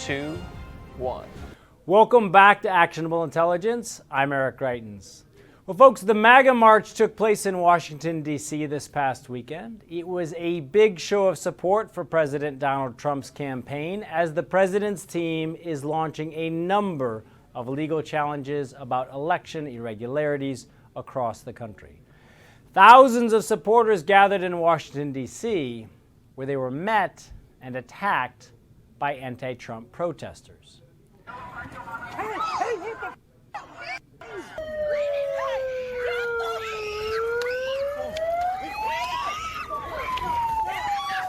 2, 1. Welcome back to Actionable Intelligence. I'm Eric Greitens. Well, folks, the MAGA March took place in Washington, D.C. this past weekend. It was a big show of support for President Donald Trump's campaign as the president's team is launching a number of legal challenges about election irregularities across the country. Thousands of supporters gathered in Washington, D.C., where they were met and attacked by anti-Trump protesters.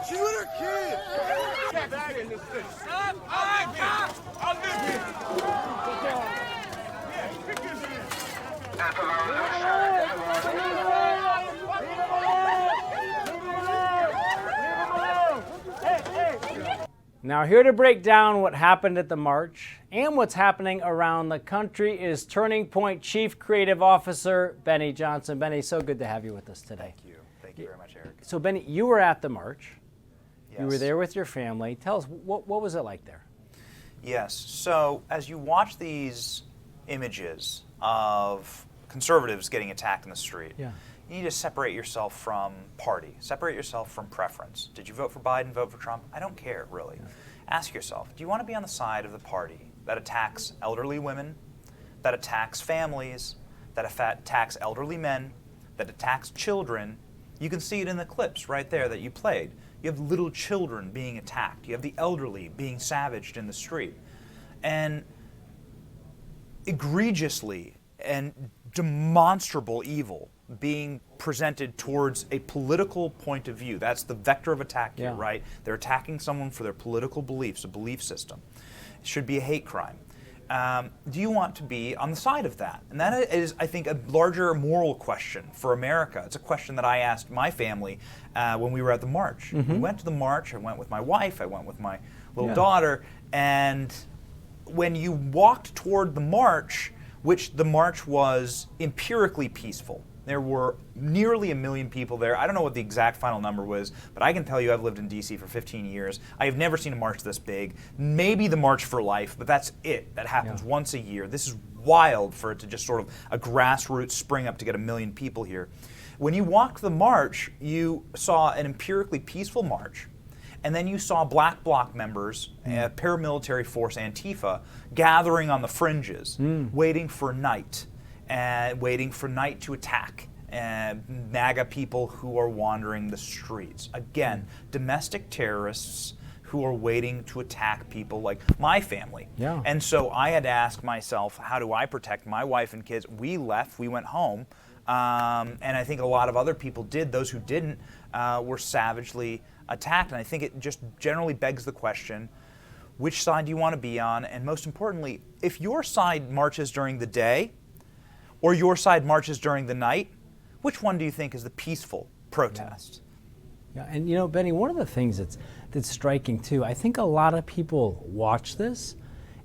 She's with her kid. Get back in this thing. I'll live here. Now, here to break down what happened at the march and what's happening around the country is Turning Point Chief Creative Officer Benny Johnson. Benny, so good to have you with us today. Thank you. Thank you very much, Eric. So, Benny, you were at the march. Yes. You were there with your family. Tell us, what was it like there? Yes. So, as you watch these images of conservatives getting attacked in the street, Yeah. you need to separate yourself from party, separate yourself from preference. Did you vote for Biden, vote for Trump? I don't care, really. Yeah. Ask yourself, do you want to be on the side of the party that attacks elderly women, that attacks families, that attacks elderly men, that attacks children? You can see it in the clips right there that you played. You have little children being attacked. You have the elderly being savaged in the street. And egregiously and demonstrable evil being presented towards a political point of view. That's the vector of attack here, right? They're attacking someone for their political beliefs, a belief system. It should be a hate crime. Do you want to be on the side of that? And that is, I think, a larger moral question for America. It's a question that I asked my family when we were at the march. We went to the march. I went with my wife. I went with my little daughter. And when you walked toward the march, which the march was empirically peaceful, there were nearly 1 million people there. I don't know what the exact final number was, but I can tell you I've lived in D.C. for 15 years. I have never seen a march this big. Maybe the March for Life, but that's it. That happens once a year. This is wild for it to just sort of a grassroots spring up to get 1 million people here. When you walked the march, you saw an empirically peaceful march, and then you saw Black Bloc members, paramilitary force Antifa, gathering on the fringes, waiting for night. And waiting for night to attack MAGA people who are wandering the streets. Again, domestic terrorists who are waiting to attack people like my family. Yeah. And so I had to ask myself, how do I protect my wife and kids? We left, we went home, and I think a lot of other people did. Those who didn't were savagely attacked. And I think it just generally begs the question, which side do you want to be on? And most importantly, if your side marches during the day, or your side marches during the night, which one do you think is the peaceful protest? Yeah, and you know, Benny, one of the things that's striking too, I think a lot of people watch this,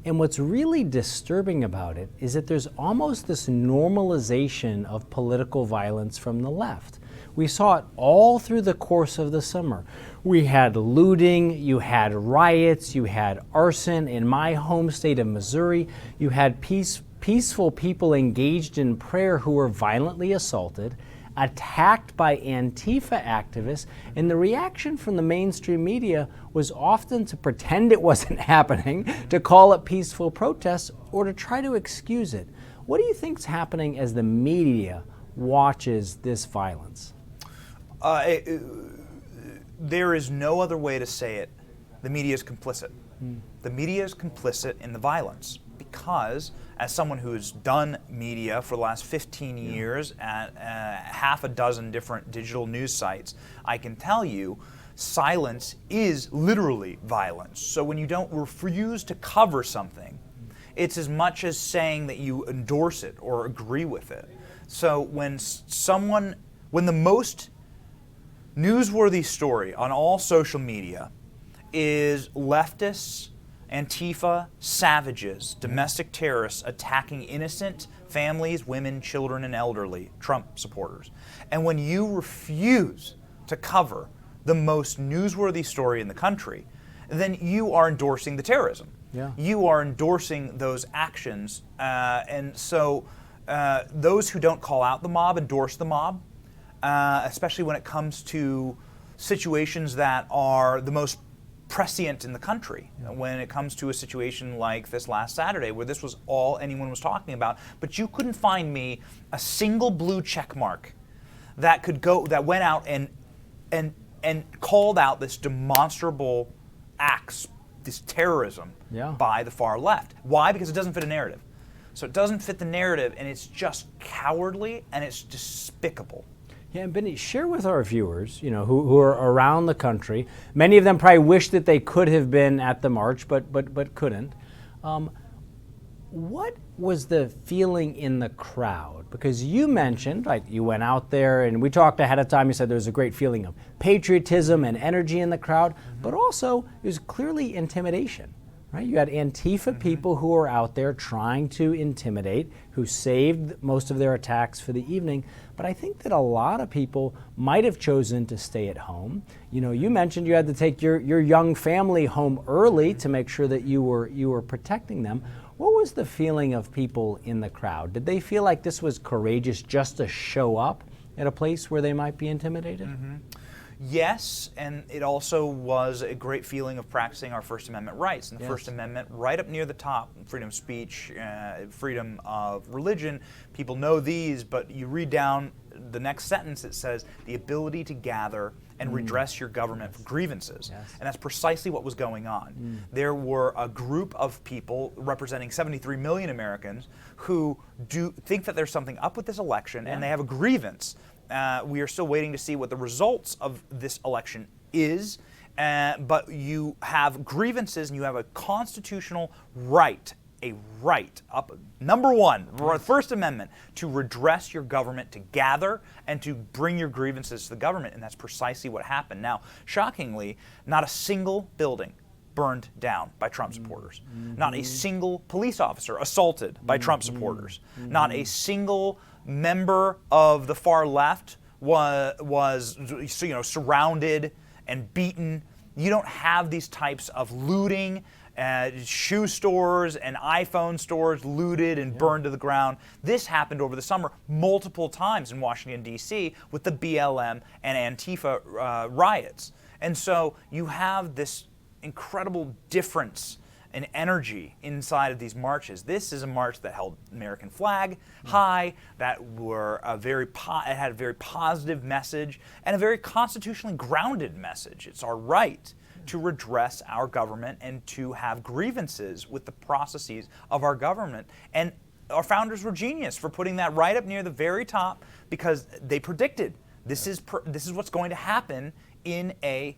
and what's really disturbing about it is that there's almost this normalization of political violence from the left. We saw it all through the course of the summer. We had looting, you had riots, you had arson in my home state of Missouri, you had peaceful people engaged in prayer who were violently assaulted, attacked by Antifa activists, and the reaction from the mainstream media was often to pretend it wasn't happening, to call it peaceful protests, or to try to excuse it. What do you think's happening as the media watches this violence? There is no other way to say it. The media is complicit. The media is complicit in the violence because, as someone who's done media for the last 15 years at half a dozen different digital news sites, I can tell you silence is literally violence. So when you don't refuse to cover something, it's as much as saying that you endorse it or agree with it. So when the most newsworthy story on all social media is leftists, Antifa, savages, domestic terrorists attacking innocent families, women, children, and elderly Trump supporters. And when you refuse to cover the most newsworthy story in the country, then you are endorsing the terrorism. Yeah. you are endorsing those actions. And so those who don't call out the mob endorse the mob, especially when it comes to situations that are the most prescient in the country. When it comes to a situation like this last Saturday, where this was all anyone was talking about, but you couldn't find me a single blue check mark that went out and called out this demonstrable acts, this terrorism by the far left. Why? Because it doesn't fit a narrative. So it doesn't fit the narrative, and it's just cowardly and it's despicable. Yeah, and Benny, share with our viewers, who are around the country. Many of them probably wish that they could have been at the march, but couldn't. What was the feeling in the crowd? Because you mentioned, right, you went out there, and we talked ahead of time. You said there was a great feeling of patriotism and energy in the crowd, but also it was clearly intimidation. Right? You had Antifa people who were out there trying to intimidate, who saved most of their attacks for the evening. But I think that a lot of people might have chosen to stay at home. You mentioned you had to take your young family home early to make sure that you were protecting them. What was the feeling of people in the crowd? Did they feel like this was courageous just to show up at a place where they might be intimidated? Yes, and it also was a great feeling of practicing our First Amendment rights. And the First Amendment, right up near the top, freedom of speech, freedom of religion, people know these, but you read down the next sentence, it says, the ability to gather and redress your government for grievances. And that's precisely what was going on. There were a group of people representing 73 million Americans who think that there's something up with this election, and they have a grievance. We are still waiting to see what the results of this election is, but you have grievances and you have a constitutional right, number one, First Amendment, to redress your government, to gather and to bring your grievances to the government, and that's precisely what happened. Now, shockingly, not a single building burned down by Trump supporters. Not a single police officer assaulted by Trump supporters. Not a single member of the far left was surrounded and beaten. You don't have these types of looting, shoe stores and iPhone stores looted and burned to the ground. This happened over the summer multiple times in Washington, D.C. with the BLM and Antifa riots. And so you have this incredible difference and energy inside of these marches. This is a march that held American flag high, that were it had a very positive message and a very constitutionally grounded message. It's our right to redress our government and to have grievances with the processes of our government. And our founders were genius for putting that right up near the very top, because they predicted this is what's going to happen in a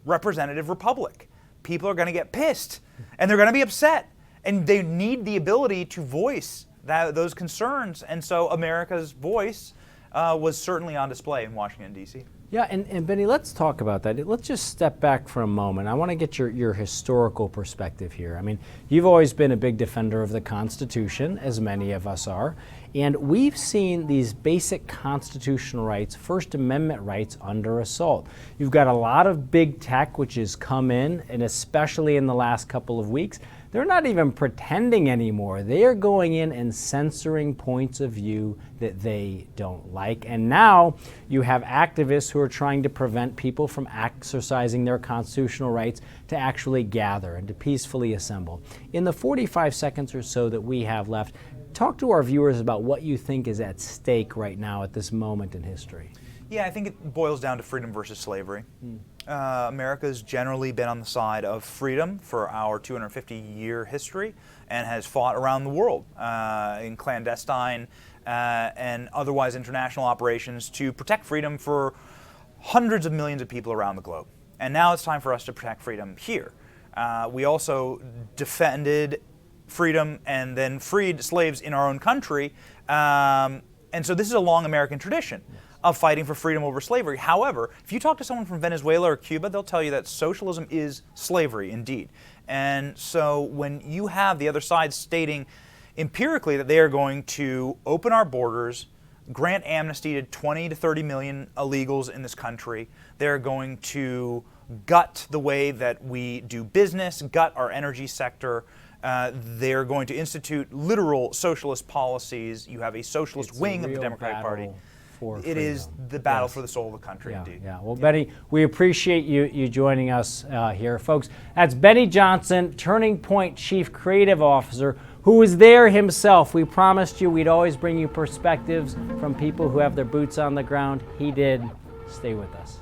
representative republic. People are going to get pissed, and they're going to be upset, and they need the ability to voice those concerns. And so America's voice was certainly on display in Washington, D.C. Yeah, and Benny, let's talk about that. Let's just step back for a moment. I want to get your historical perspective here. I mean, you've always been a big defender of the Constitution, as many of us are, and we've seen these basic constitutional rights, First Amendment rights, under assault. You've got a lot of big tech which has come in, and especially in the last couple of weeks, they're not even pretending anymore. They are going in and censoring points of view that they don't like. And now you have activists who are trying to prevent people from exercising their constitutional rights to actually gather and to peacefully assemble. In the 45 seconds or so that we have left, talk to our viewers about what you think is at stake right now at this moment in history. Yeah, I think it boils down to freedom versus slavery. America's generally been on the side of freedom for our 250-year history and has fought around the world in clandestine and otherwise international operations to protect freedom for hundreds of millions of people around the globe. And now it's time for us to protect freedom here. We also defended freedom and then freed slaves in our own country. And so this is a long American tradition of fighting for freedom over slavery. However, if you talk to someone from Venezuela or Cuba, they'll tell you that socialism is slavery indeed. And so when you have the other side stating empirically that they are going to open our borders, grant amnesty to 20 to 30 million illegals in this country, they're going to gut the way that we do business, gut our energy sector. They're going to institute literal socialist policies. You have a socialist wing of the Democratic Party. It is the battle for the soul of the country, indeed. Yeah. Well, Benny, we appreciate you joining us here, folks. That's Benny Johnson, Turning Point Chief Creative Officer, who was there himself. We promised you we'd always bring you perspectives from people who have their boots on the ground. He did. Stay with us.